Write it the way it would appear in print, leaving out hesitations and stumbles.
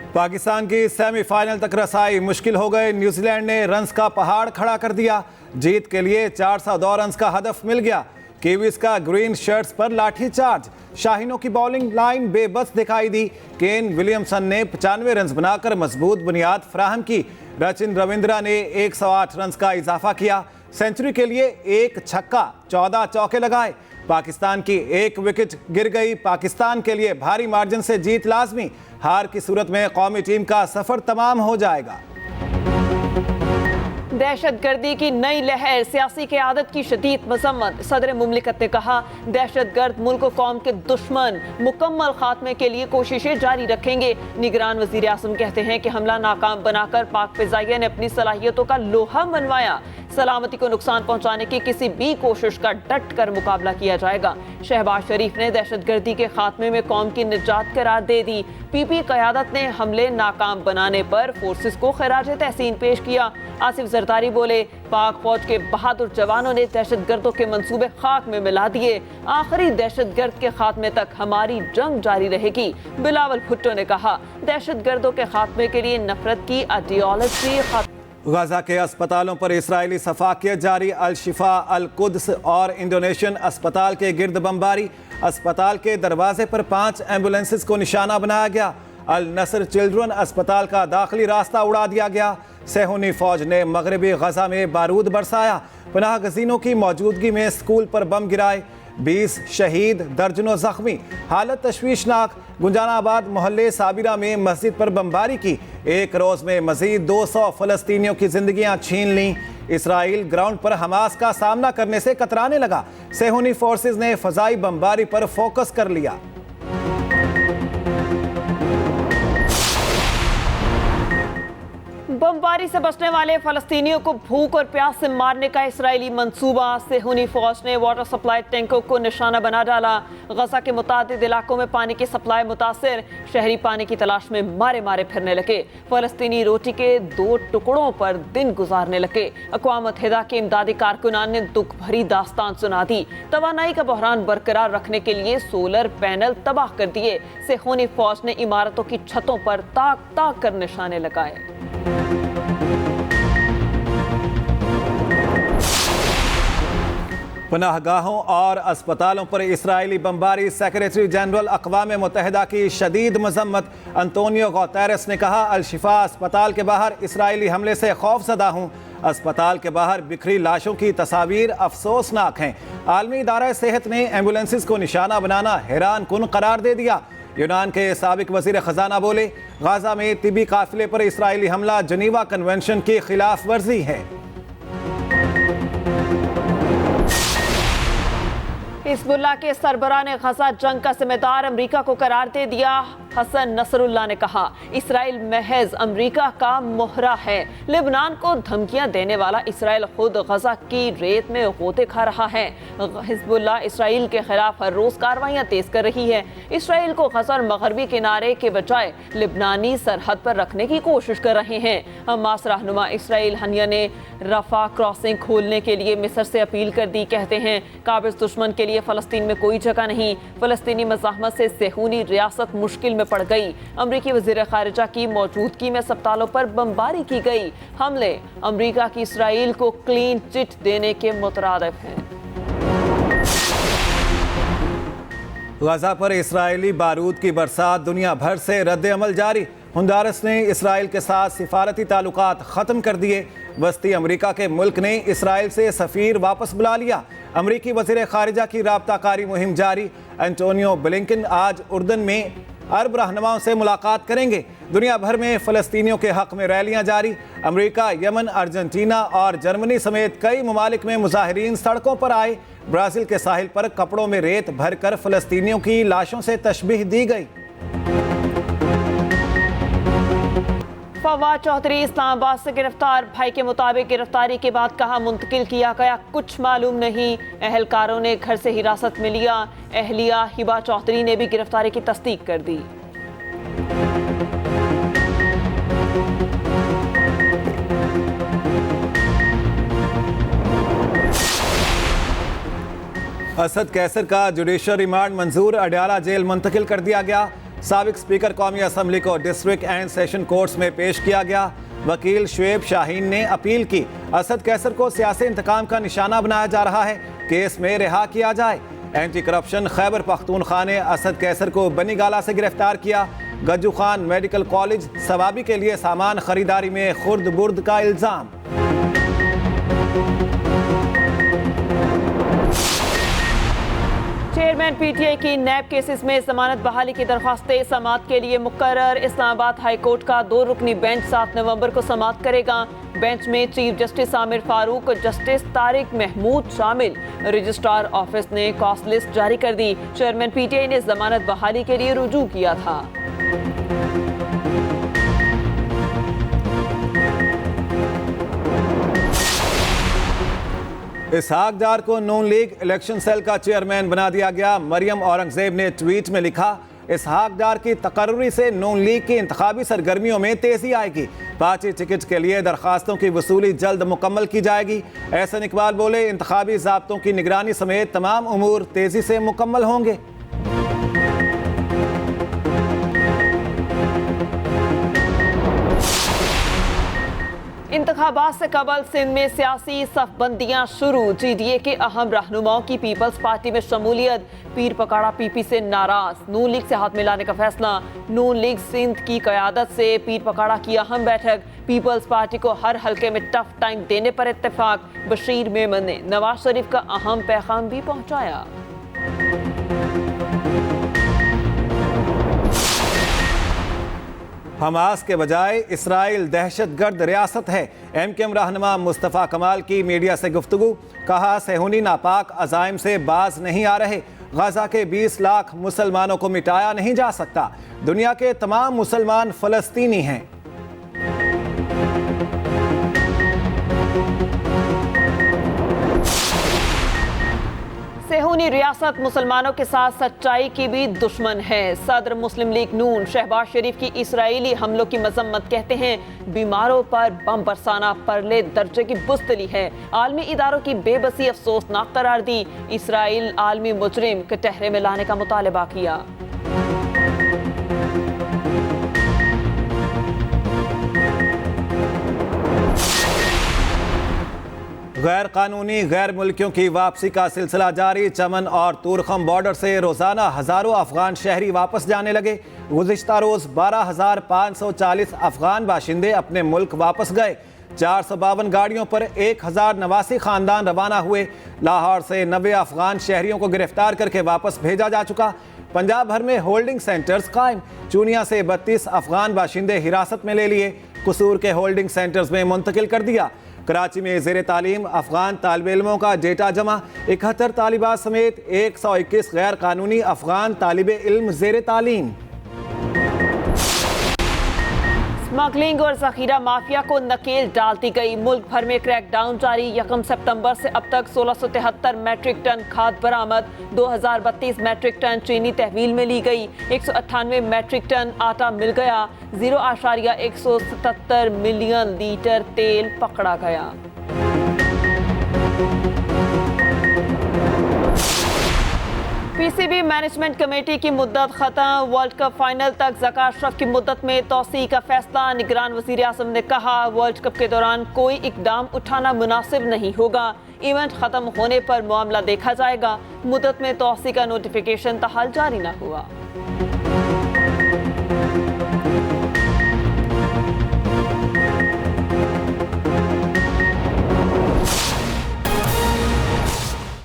पाकिस्तान की सेमीफाइनल तक रसाई मुश्किल हो गए। न्यूजीलैंड ने रन्स का पहाड़ खड़ा कर दिया। जीत के लिए 402 रन्स का हदफ मिल गया। कीवीज का ग्रीन शर्ट्स पर लाठीचार्ज। शाहीनों की बॉलिंग लाइन बेबस दिखाई दी। केन विलियमसन ने 95 रन्स बनाकर मजबूत बुनियाद फराहम की। रचिन रविंद्रा ने 108 रन्स का इजाफा किया। सेंचुरी के लिए एक छक्का, 14 चौके लगाए। पाकिस्तान की एक विकेट गिर गई। पाकिस्तान के लिए भारी मार्जिन से जीत लाजमी। हार की सूरत में कौमी टीम का सफर तमाम हो जाएगा। दहशतगर्दी की नई लहर, सियासी क़यादत की शदीद मजम्मत। सदर मुमलिकत ने कहा, दहशतगर्द मुल्क व कौम के दुश्मन, मुकम्मल खात्मे के लिए कोशिशें जारी रखेंगे। निगरान वज़ीर आज़म कहते हैं कि हमला नाकाम बनाकर पाक फ़िज़ाइया ने अपनी सलाहियतों का लोहा मनवाया। सलामती को नुकसान पहुंचाने की किसी भी कोशिश का डट कर मुकाबला किया जाएगा। शहबाज शरीफ ने दहशतगर्दी के खात्मे में कौम की निजात करार दे दी। पीपी क़यादत ने हमले नाकाम बनाने पर फोर्सेस को खिराज तहसीन पेश किया। आसिफ जरदारी बोले, पाक फौज के बहादुर जवानों ने दहशतगर्दों के मंसूबे खाक में मिला दिए। आखिरी दहशतगर्द के खात्मे तक हमारी जंग जारी रहेगी। बिलावल भुट्टो ने कहा, दहशतगर्दों के खात्मे के लिए नफरत की आइडियोलॉजी। गाजा के अस्पतालों पर इस्राएली सफाकियत जारी। अल शिफा, अल कुद्स और इंडोनेशियन अस्पताल के गिर्द बमबारी। अस्पताल के दरवाजे पर 5 एम्बुलेंसेस को निशाना बनाया गया। अल नसर चिल्ड्रन अस्पताल का दाखिली रास्ता उड़ा दिया गया। सेहूनी फौज ने मगरबी गजा में बारूद बरसाया। पनाह गजीनों की मौजूदगी में स्कूल पर बम गिराए। 20 शहीद, दर्जनों जख्मी। हालत तशवीशनाक। गुंजानाबाद मोहल्ले साबिरा में मस्जिद पर बमबारी की। एक रोज में मजीद 200 फलस्तीनियों की जिंदगियां छीन लीं। इसराइल ग्राउंड पर हमास का सामना करने से कतराने लगा। सेहूनी फोर्सेस ने फजाई बमबारी पर फोकस कर लिया। बमबारी से बचने वाले फलस्तीनियों को भूख और प्यास से मारने का इसराइली मंसूबा। सेहूनी फौज ने वाटर सप्लाई टैंकों को निशाना बना डाला। गजा के मुतादिद इलाकों में पानी की सप्लाई मुतासिर। शहरी पानी की तलाश में मारे मारे फिरने लगे। फलस्तीनी रोटी के 2 टुकड़ों पर दिन गुजारने लगे। अक़वाम मुत्तहिदा के इमदादी कारकुनान ने दुख भरी दास्तान सुना दी। तवानाई का बहरान बरकरार रखने के लिए सोलर पैनल तबाह कर दिए। सेहूनी फौज ने इमारतों की छतों पर ताक ताक कर निशाने लगाए। पनाहगाहों और अस्पतालों पर इसराइली बमबारी। सेक्रेटरी जनरल अक़वाम मुत्तहिदा की शदीद मजम्मत। अंतोनियो गुतेरेस ने कहा, अल शिफा अस्पताल के बाहर इसराइली हमले से खौफजदा हूँ। अस्पताल के बाहर बिखरी लाशों की तस्वीर अफसोसनाक हैं। आलमी इदारा सेहत ने एम्बुलेंसेस को निशाना बनाना हैरान कुन करार दे दिया। यूनान के साबिक वज़ीर ख़जाना बोले, गाजा में तिबी काफिले पर इसराइली हमला जनीवा कन्वेंशन की खिलाफ वर्जी है। हिज़्बुल्लाह के सरबराह ने गजा जंग का जिम्मेदार अमेरिका को करार दे दिया। हसन नसरुल्लाह ने कहा, इसराइल महज अमेरिका का मोहरा है। लेबनान को धमकियां देने वाला इसराइल खुद गजा की रेत में गोते खा रहा है। हिज़्बुल्लाह इसराइल के खिलाफ हर रोज कार्रवाइयां तेज कर रही है। इसराइल को गजा और मगरबी किनारे के बजाय लेबनानी सरहद पर रखने की कोशिश कर रहे हैं। हमास रहनुमा इसराइल हनिया ने रफा क्रॉसिंग खोलने के लिए मिस्र से अपील कर दी। कहते हैं, काबिज दुश्मन के लिए फलस्तीन में कोई जगह नहीं। फलस्तीनी मज़ाहमत से सेहूनी रियासत मुश्किल में पड़ गई। अमरीकी वज़ीर ख़ारिजा की मौजूदगी में अस्पतालों पर बमबारी की गई। हमले अमरीका की इसराइल को क्लीन चिट देने के मुतरादिफ हैं। गजा पर इसराइली बारूद की बरसात। दुनिया भर से रद्द-ए-अमल जारी। होंडुरास ने इसराइल के साथ सिफारती ताल्लुकात ख़त्म कर दिए। वस्ती अमरीका के मुल्क ने इसराइल से सफ़ीर वापस बुला लिया। अमरीकी वज़ीर ख़ारिजा की राब्ताकारी मुहिम जारी। एंटोनियो ब्लिंकन आज उर्दन में अरब रहनुमाओं से मुलाकात करेंगे। दुनिया भर में फ़लस्तीनियों के हक़ में रैलियां जारी। अमरीका, यमन, अर्जेंटीना और जर्मनी समेत कई ममालिक में मुजाहिरीन सड़कों पर आए। ब्राज़ील के साहिल पर कपड़ों में रेत भरकर फ़लस्तीनियों की लाशों से तशबीह दी गई। फवाद चौधरी इस्लामाबाद से गिरफ्तार। भाई के मुताबिक गिरफ्तारी के बाद कहाँ मुंतकिल किया गया कुछ मालूम नहीं। अहलकारों ने घर से हिरासत में लिया। अहलिया हिबा चौधरी ने भी गिरफ्तारी की तस्दीक कर दी। असद कैसर का जुडिशल रिमांड मंजूर। अडयाला जेल मुंतकिल कर दिया गया। साबिक स्पीकर कौमी असम्बली को डिस्ट्रिक्ट एंड सेशन कोर्ट्स में पेश किया गया। वकील शुएब शाहीन ने अपील की, असद कैसर को सियासी इंतकाम का निशाना बनाया जा रहा है, केस में रिहा किया जाए। एंटी करप्शन खैबर पख्तूनख्वा ने असद कैसर को बनीगाला से गिरफ्तार किया। गज्जू खान मेडिकल कॉलेज सवाबी के लिए सामान खरीदारी में खुर्द बुर्द का इल्जाम। चेयरमैन पीटीआई की नैब केसेस में जमानत बहाली की दरख्वास्तें समाअत के लिए मुकर्रर। इस्लामाबाद हाई कोर्ट का 2 रुकनी बेंच 7 नवंबर को समाअत करेगा। बेंच में चीफ जस्टिस आमिर फारूक और जस्टिस तारिक महमूद शामिल। रजिस्ट्रार ऑफिस ने कॉस्ट लिस्ट जारी कर दी। चेयरमैन पीटीआई ने जमानत बहाली के लिए रुजू किया था। इसहाक डार को नून लीग इलेक्शन सेल का चेयरमैन बना दिया गया। मरियम औरंगजेब ने ट्वीट में लिखा, इसहाक डार की तकर्री से नून लीग की इंतखाबी सरगर्मियों में तेजी आएगी। पार्टी टिकट के लिए दरखास्तों की वसूली जल्द मुकम्मल की जाएगी। एहसन इकबाल बोले, इंतखाबी ज़ाब्तों की निगरानी समेत तमाम उमूर तेजी से मुकम्मल होंगे। इंतखाबात से कबल सिंध में सियासी सफबंदियां शुरू। जीडीए के अहम रहनुमाओं की पीपल्स पार्टी में शमूलियत। पीर पकाड़ा पीपी से नाराज, नून लीग से हाथ मिलाने का फैसला। नून लीग सिंध की क़यादत से पीर पकाड़ा की अहम बैठक। पीपल्स पार्टी को हर हल्के में टफ टाइम देने पर इत्तेफाक। बशीर मेमन ने नवाज शरीफ का अहम पैगाम भी पहुंचाया। हमास के बजाय इसराइल दहशतगर्द रियासत है। एमकेएम रहनुमा मुस्तफ़ा कमाल की मीडिया से गुफ्तगू। कहा, सेहूनी नापाक अज़ाइम से बाज नहीं आ रहे। गजा के 20 लाख मुसलमानों को मिटाया नहीं जा सकता। दुनिया के तमाम मुसलमान फ़लस्तीनी हैं। सेहूनी रियासत मुसलमानों के साथ सच्चाई की भी दुश्मन है। सदर मुस्लिम लीग नून शहबाज शरीफ की इसराइली हमलों की मजम्मत, कहते हैं बीमारों पर बम बरसाना परले दर्जे की बुज़दिली है। आलमी इदारों की बेबसी अफसोसनाक करार दी। इसराइल आलमी मुजरिम कटहरे में लाने का मुतालबा किया। गैर कानूनी गैर मुल्कियों की वापसी का सिलसिला जारी। चमन और तूरखम बॉर्डर से रोजाना हजारों अफगान शहरी वापस जाने लगे। गुज़िश्ता रोज 12,540 अफगान बाशिंदे अपने मुल्क वापस गए। 452 गाड़ियों पर 1089 खानदान रवाना हुए। लाहौर से 90 अफगान शहरियों को गिरफ्तार करके वापस भेजा जा चुका। पंजाब भर में होल्डिंग सेंटर्स कायम। चूनिया से 32 अफगान बाशिंदे हिरासत में ले लिए। कसूर के होल्डिंग सेंटर्स में मुंतकिल कर दिया। कराची में ज़ेर तालीम अफगान तालिब इल्मों का डेटा जमा। 71 तालिबात समेत 121 गैर कानूनी अफगान तालिब इल्म ज़ेर तालीम। स्मगलिंग और जखीरा माफिया को नकेल डालती गई। मुल्क भर में क्रैकडाउन जारी। 1 सितंबर से अब तक 1673 मैट्रिक टन खाद बरामद। 2032 मैट्रिक टन चीनी तहवील में ली गई। 198 मैट्रिक टन आटा मिल गया। 0.177 मिलियन लीटर तेल पकड़ा गया। पीसीबी मैनेजमेंट कमेटी की मुद्दत खत्म। वर्ल्ड कप फाइनल तक ज़का अशरफ की मुद्दत में तौसी का फैसला। निगरान वज़ीर आज़म ने कहा, वर्ल्ड कप के दौरान कोई इकदाम उठाना मुनासिब नहीं होगा। इवेंट खत्म होने पर मामला देखा जाएगा। मुद्दत में तौसी का नोटिफिकेशन ताहाल जारी न हुआ।